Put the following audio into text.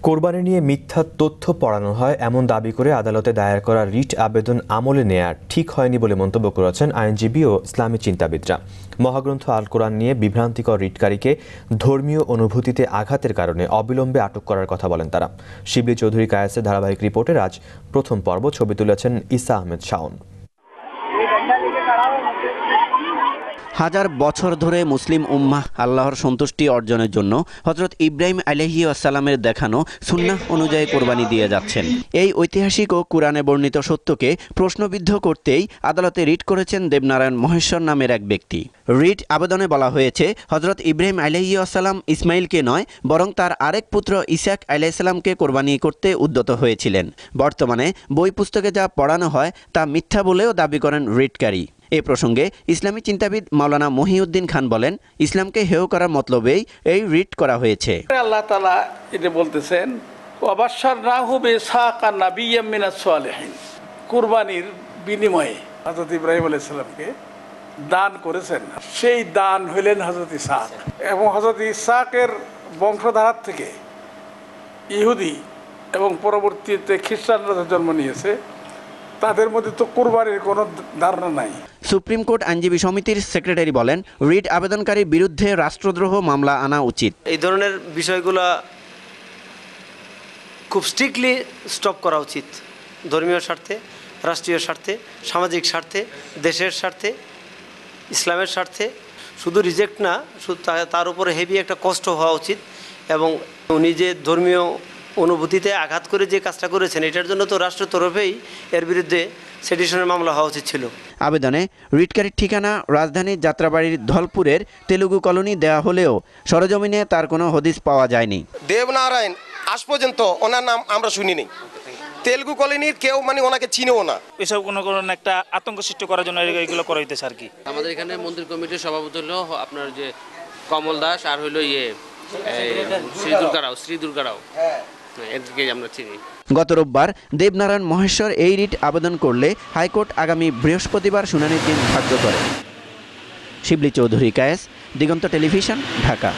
কোরবানি নিয়ে মিথ্যা তথ্য পড়ানো হয় এমন দাবি করে আদালতে দায়ের করা রিট আবেদন আমলে নেয়ার ঠিক হয়নি বলে মন্তব্য করেছেন আইনজীবী ও ইসলামী চিন্তাবিদরা। মহাগ্রন্থ আল কোরআন নিয়ে বিভ্রান্তিকর রিটকারীকে ধর্মীয় অনুভূতিতে আঘাতের কারণে অবিলম্বে আটক করার কথা বলেন তারা। শিবলী চৌধুরী কায়েসের ধারাবাহিক রিপোর্টের আজ প্রথম পর্ব, ছবি তুলেছেন ঈসা আহমেদ শাওন। হাজার বছর ধরে মুসলিম উম্মাহ আল্লাহর সন্তুষ্টি অর্জনের জন্য হযরত ইব্রাহিম আলাইহিসসালামের দেখানো সুন্নাহ অনুযায়ী কোরবানি দিয়ে যাচ্ছেন। এই ঐতিহাসিক ও কুরআনে বর্ণিত সত্যকে প্রশ্নবিদ্ধ করতেই আদালতে রিট করেছেন দেবনারায়ণ মহেশ্বর নামের এক ব্যক্তি। রিট আবেদনে বলা হয়েছে, হযরত ইব্রাহিম আলাইহিসসালাম ইসমাইলকে নয় বরং তার আরেক পুত্র ইসহাক আলাইহিসসালামকে কোরবানি করতে উদ্যত হয়েছিলেন। বর্তমানে বই পুস্তকে যা পড়ানো হয় তা মিথ্যা বলেও দাবি করেন রিটকারী। এ প্রসঙ্গে ইসলামী চিন্তাবিদ মাওলানা মহিউদ্দিন খান বলেন, ইসলামকে হেয় করার মতলবেই এই রিট করা হয়েছে। আল্লাহ তাআলা এটা বলতেছেন, ওয়াবাশশারনাহু বিইসহাকা নাবিয়্যাম মিনাস সালিহিন। কুরবানির বিনিময়ে হযরত ইব্রাহিম আলাইহিস সালামকে দান করেছেন, সেই দান হইলেন হযরত ইসহাক, এবং হযরত ইসহাকের বংশধারা থেকে ইহুদি এবং পরবর্তীতে খ্রিস্টানরা জন্ম নিয়েছে, তাদের মধ্যে তো কুরবানির কোনো ধারণা নাই। সুপ্রিম কোর্ট আইনজীবী সমিতির সেক্রেটারি বলেন, রিট আবেদনকারীর বিরুদ্ধে রাষ্ট্রদ্রোহ মামলা আনা উচিত। এই ধরনের বিষয়গুলো খুব স্ট্রিক্টলি স্টপ করা উচিত। ধর্মীয় স্বার্থে, রাষ্ট্রীয় স্বার্থে, সামাজিক স্বার্থে, দেশের স্বার্থে, ইসলামের স্বার্থে। শুধু রিজেক্ট না, শুধু তার উপরে হেভি একটা কষ্ট হওয়া উচিত। এবং উনি যে ধর্মীয় অনুভূতিতে আঘাত করে যে কাজটা করেছেন, এটার জন্য তো রাষ্ট্রের তরফেই এর বিরুদ্ধে সেডিশনের মামলা হওয়া উচিত ছিল। আবেদনে রিটকারীর ঠিকানা রাজধানীর যাত্রাবাড়ির ধলপুরের তেলুগু কলোনি দেওয়া হলেও সরজমিনে তার কোনো হদিস পাওয়া যায়নি। দেবনারায়ণ আজ পর্যন্ত ওনার নাম আমরা শুনিনি। তেলুগু কলোনির কেউ ওনাকে চিনেও না। এসব কোনো একটা আতঙ্ক সৃষ্টি করার জন্য এগুলো করা হইতেছে আর কি। আমাদের এখানে মন্দির কমিটির সভাপতি হলো আপনার যে কমল দাস, আর হইলো শ্রী দুর্গারাও। এদেরকে আমরা চিনি। গত রোববার দেবনারায়ণ মহেশ্বর এই রিট আবেদন করলে হাইকোর্ট আগামী বৃহস্পতিবার শুনানির দিন ধার্য করে। শিবলী চৌধুরী কায়েস, দিগন্ত টেলিভিশন, ঢাকা।